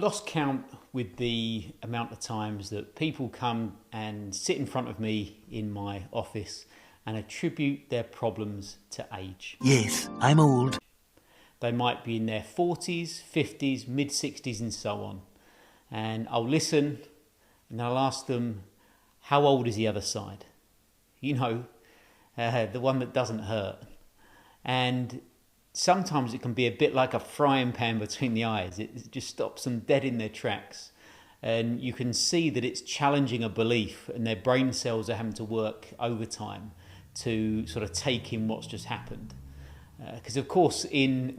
lost count with the amount of times that people come and sit in front of me in my office and attribute their problems to age. Yes, I'm old. They might be in their 40s, 50s, mid-60s and so on. And I'll listen and I'll ask them, how old is the other side? You know, the one that doesn't hurt. And sometimes it can be a bit like a frying pan between the eyes. It just stops them dead in their tracks. And you can see that it's challenging a belief and their brain cells are having to work overtime to sort of take in what's just happened. Because of course, in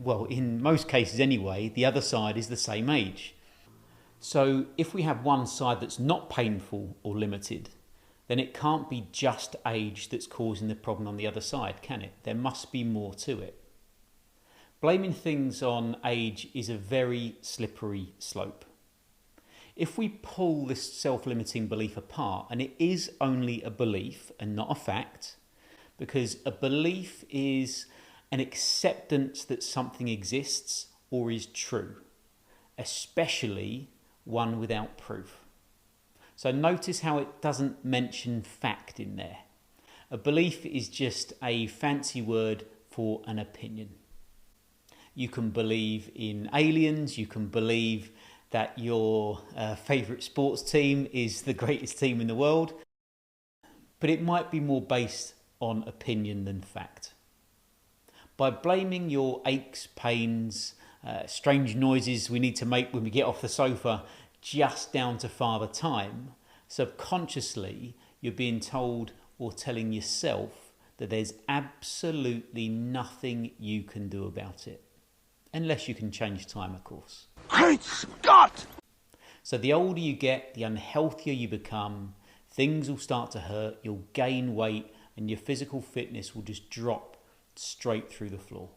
most cases anyway, the other side is the same age. So if we have one side that's not painful or limited, then it can't be just age that's causing the problem on the other side, can it? There must be more to it. Blaming things on age is a very slippery slope. If we pull this self-limiting belief apart, and it is only a belief and not a fact, because a belief is an acceptance that something exists or is true, especially one without proof. So notice how it doesn't mention fact in there. A belief is just a fancy word for an opinion. You can believe in aliens, you can believe that your favourite sports team is the greatest team in the world, but it might be more based on opinion than fact. By blaming your aches, pains, strange noises we need to make when we get off the sofa just down to Father Time, subconsciously you're being told or telling yourself that there's absolutely nothing you can do about it. Unless you can change time, of course. Great Scott! So the older you get, the unhealthier you become, things will start to hurt, you'll gain weight, and your physical fitness will just drop straight through the floor.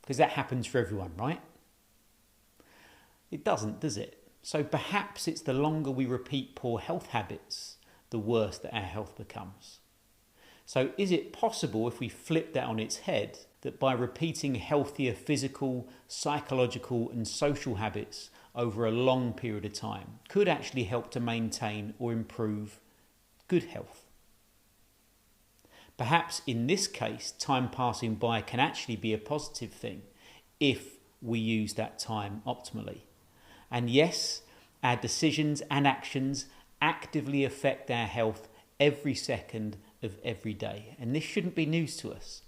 Because that happens for everyone, right? It doesn't, does it? So perhaps it's the longer we repeat poor health habits, the worse that our health becomes. So is it possible, if we flip that on its head, that by repeating healthier physical, psychological and social habits over a long period of time could actually help to maintain or improve good health? Perhaps in this case, time passing by can actually be a positive thing if we use that time optimally. And yes, our decisions and actions actively affect our health every second of every day. And this shouldn't be news to us.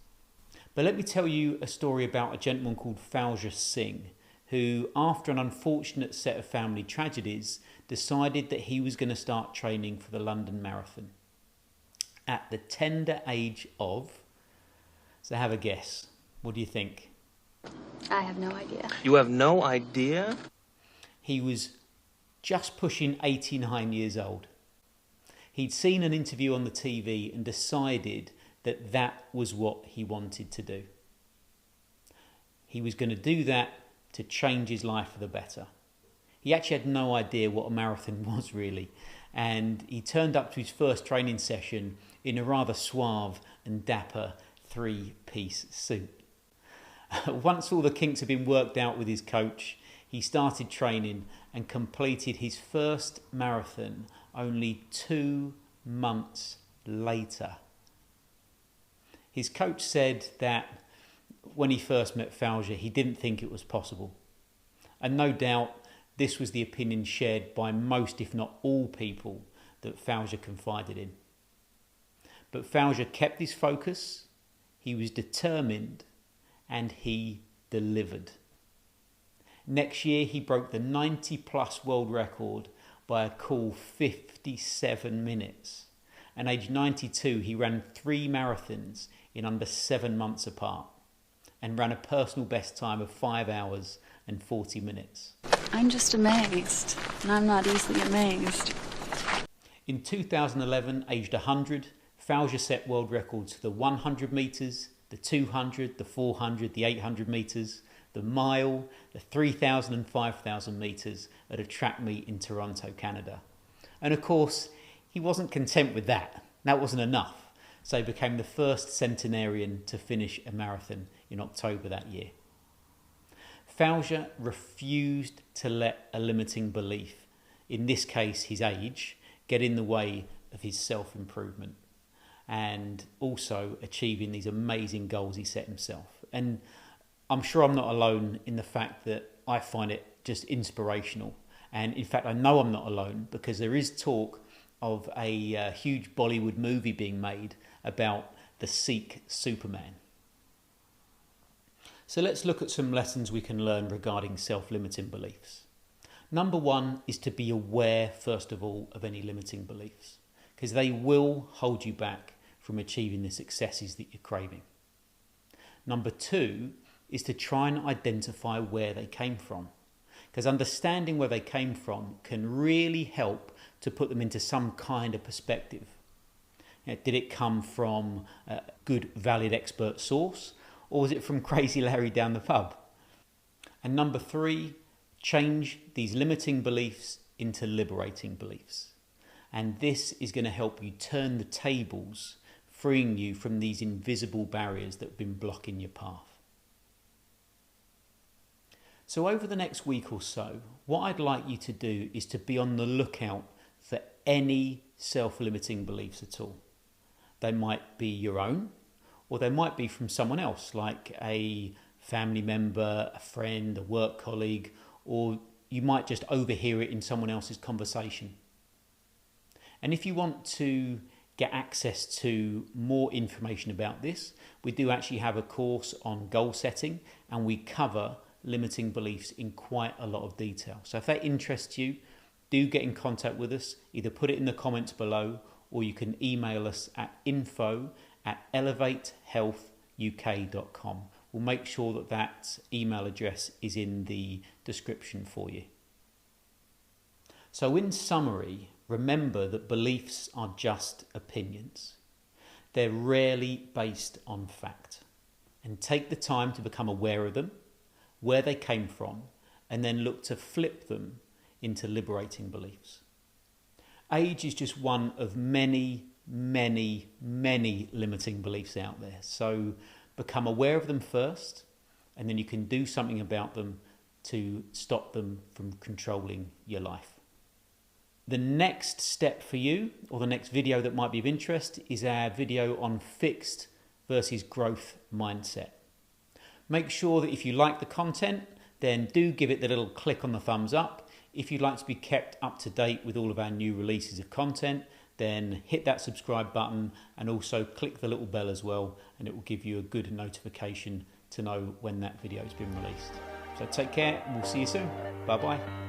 But let me tell you a story about a gentleman called Fauja Singh, who, after an unfortunate set of family tragedies, decided that he was going to start training for the London Marathon. At the tender age of, so have a guess. What do you think? I have no idea. You have no idea? He was just pushing 89 years old. He'd seen an interview on the TV and decided that that was what he wanted to do. He was going to do that to change his life for the better. He actually had no idea what a marathon was really, and he turned up to his first training session in a rather suave and dapper three-piece suit. Once all the kinks had been worked out with his coach, he started training and completed his first marathon only 2 months later. His coach said that when he first met Fauja, he didn't think it was possible. And no doubt this was the opinion shared by most, if not all, people that Fauja confided in. But Fauja kept his focus, he was determined, and he delivered. Next year, he broke the 90-plus world record by a cool 57 minutes. And age 92, he ran 3 marathons in under 7 months apart and ran a personal best time of 5 hours and 40 minutes. I'm just amazed, and I'm not easily amazed. In 2011, aged 100, Fauja set world records for the 100 metres, the 200, the 400, the 800 metres, the mile, the 3,000 and 5,000 metres at a track meet in Toronto, Canada. And of course, he wasn't content with that. That wasn't enough. So he became the first centenarian to finish a marathon in October that year. Fauja refused to let a limiting belief, in this case his age, get in the way of his self-improvement and also achieving these amazing goals he set himself. And I'm sure I'm not alone in the fact that I find it just inspirational. And in fact, I know I'm not alone because there is talk of a huge Bollywood movie being made about the Sikh Superman. So let's look at some lessons we can learn regarding self-limiting beliefs. Number one is to be aware, first of all, of any limiting beliefs, because they will hold you back from achieving the successes that you're craving. Number two is to try and identify where they came from, because understanding where they came from can really help to put them into some kind of perspective. Did it come from a good, valid expert source, or was it from Crazy Larry down the pub? And number three, change these limiting beliefs into liberating beliefs. And this is going to help you turn the tables, freeing you from these invisible barriers that have been blocking your path. So over the next week or so, what I'd like you to do is to be on the lookout for any self-limiting beliefs at all. They might be your own, or they might be from someone else, like a family member, a friend, a work colleague, or you might just overhear it in someone else's conversation. And if you want to get access to more information about this, we do actually have a course on goal setting, and we cover limiting beliefs in quite a lot of detail. So if that interests you, do get in contact with us. Either put it in the comments below, or you can email us at info@elevatehealthuk.com. We'll make sure that that email address is in the description for you. So in summary, remember that beliefs are just opinions. They're rarely based on fact. And take the time to become aware of them, where they came from, and then look to flip them into liberating beliefs. Age is just one of many, many, many limiting beliefs out there. So become aware of them first, and then you can do something about them to stop them from controlling your life. The next step for you, or the next video that might be of interest, is our video on fixed versus growth mindset. Make sure that if you like the content, then do give it the little click on the thumbs up. If you'd like to be kept up to date with all of our new releases of content, then hit that subscribe button and also click the little bell as well, and it will give you a good notification to know when that video has been released. So take care, and we'll see you soon. Bye bye.